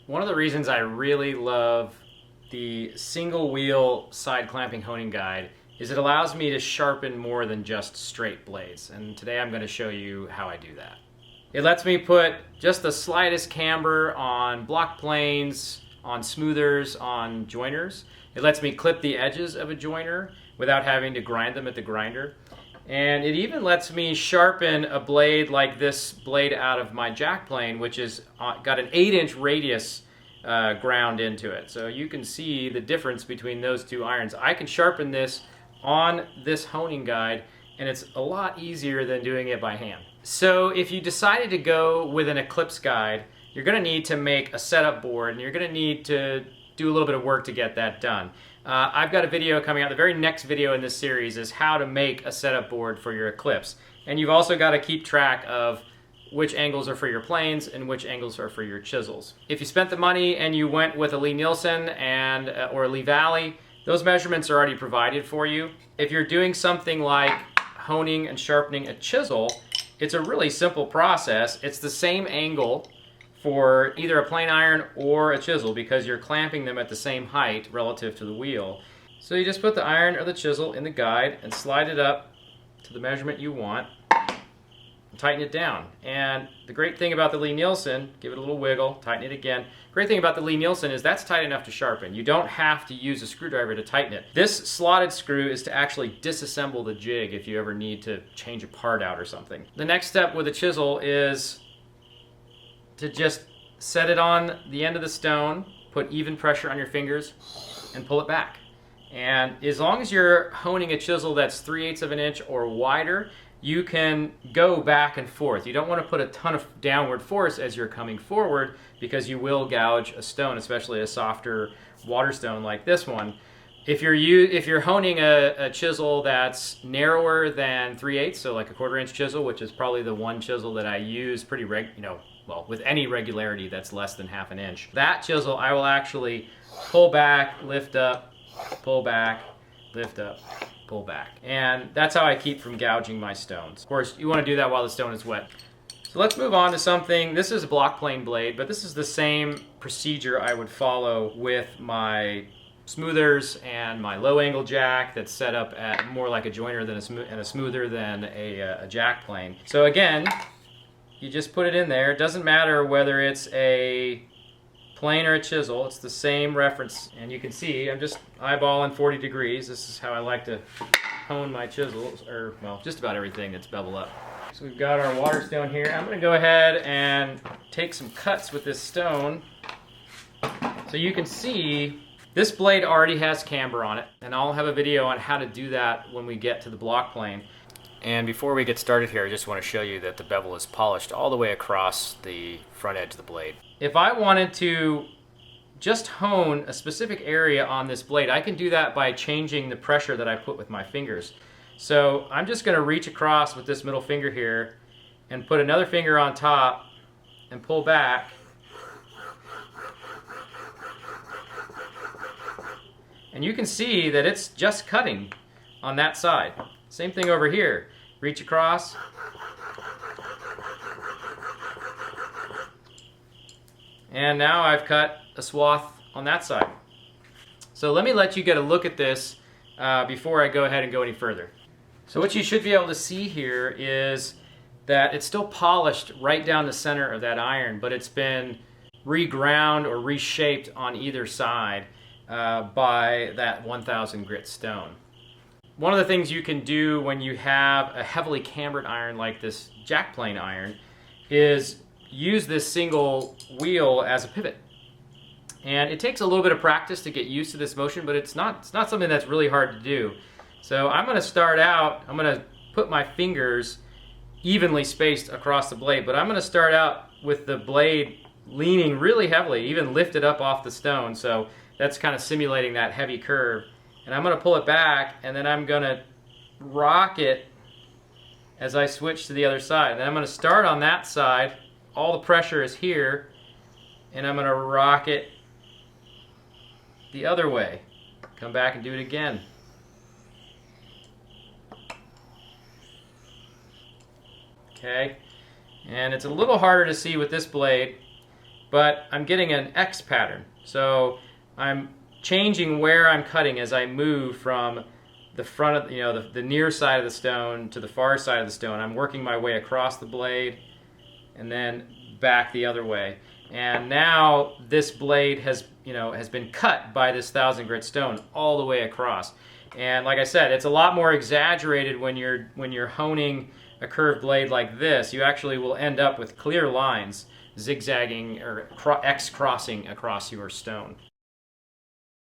One of the reasons I really love the single wheel side clamping honing guide is it allows me to sharpen more than just straight blades. And today I'm going to show you how I do that. It lets me put just the slightest camber on block planes, on smoothers, on joiners. It lets me clip the edges of a joiner without having to grind them at the grinder. And it even lets me sharpen a blade like this blade out of my jack plane, which is got an 8-inch radius ground into it. So you can see the difference between those two irons. I can sharpen this on this honing guide, and it's a lot easier than doing it by hand. So if you decided to go with an Eclipse guide, you're going to need to make a setup board, and you're going to need to do a little bit of work to get that done. I've got a video coming out. The very next video in this series is how to make a setup board for your Eclipse. And you've also got to keep track of which angles are for your planes and which angles are for your chisels. If you spent the money and you went with a Lee-Nielsen or a Lee Valley, those measurements are already provided for you. If you're doing something like honing and sharpening a chisel, it's a really simple process. It's the same angle for either a plane iron or a chisel because you're clamping them at the same height relative to the wheel. So you just put the iron or the chisel in the guide and slide it up to the measurement you want and tighten it down. And the great thing about the Lee-Nielsen, give it a little wiggle, tighten it again. Great thing about the Lee-Nielsen is that's tight enough to sharpen. You don't have to use a screwdriver to tighten it. This slotted screw is to actually disassemble the jig if you ever need to change a part out or something. The next step with a chisel is to just set it on the end of the stone, put even pressure on your fingers, and pull it back. And as long as you're honing a chisel that's 3/8 of an inch or wider, you can go back and forth. You don't want to put a ton of downward force as you're coming forward because you will gouge a stone, especially a softer water stone like this one. If you're honing a chisel that's narrower than 3/8, so like a 1/4 inch chisel, which is probably the one chisel that I use pretty with any regularity that's less than 1/2 inch. That chisel I will actually pull back, lift up, pull back, lift up, pull back. And that's how I keep from gouging my stones. Of course, you want to do that while the stone is wet. So let's move on to something. This is a block plane blade, but this is the same procedure I would follow with my smoothers and my low angle jack that's set up at more like a joiner than a smoother than a jack plane. So again, you just put it in there. It doesn't matter whether it's a plane or a chisel. It's the same reference. And you can see I'm just eyeballing 40 degrees. This is how I like to hone my chisels, or well, just about everything that's bevel up. So we've got our water stone here. I'm going to go ahead and take some cuts with this stone. So you can see this blade already has camber on it. And I'll have a video on how to do that when we get to the block plane. And before we get started here, I just want to show you that the bevel is polished all the way across the front edge of the blade. If I wanted to just hone a specific area on this blade, I can do that by changing the pressure that I put with my fingers. So I'm just going to reach across with this middle finger here and put another finger on top and pull back. And you can see that it's just cutting on that side. Same thing over here. Reach across. And now I've cut a swath on that side. So let me let you get a look at this before I go ahead and go any further. So what you should be able to see here is that it's still polished right down the center of that iron, but it's been reground or reshaped on either side by that 1000 grit stone. One of the things you can do when you have a heavily cambered iron like this jack plane iron is use this single wheel as a pivot. And it takes a little bit of practice to get used to this motion, but it's not something that's really hard to do. So I'm going to start out, I'm going to put my fingers evenly spaced across the blade, but I'm going to start out with the blade leaning really heavily, even lifted up off the stone. So that's kind of simulating that heavy curve. And I'm going to pull it back, and then I'm going to rock it as I switch to the other side. And then I'm going to start on that side. All the pressure is here, and I'm going to rock it the other way. Come back and do it again. Okay, and it's a little harder to see with this blade, but I'm getting an X pattern. So I'm changing where I'm cutting as I move from the front of, the near side of the stone to the far side of the stone. I'm working my way across the blade and then back the other way. And now this blade has been cut by this 1,000 grit stone all the way across. And like I said, it's a lot more exaggerated when you're honing a curved blade like this. You actually will end up with clear lines zigzagging or X crossing across your stone.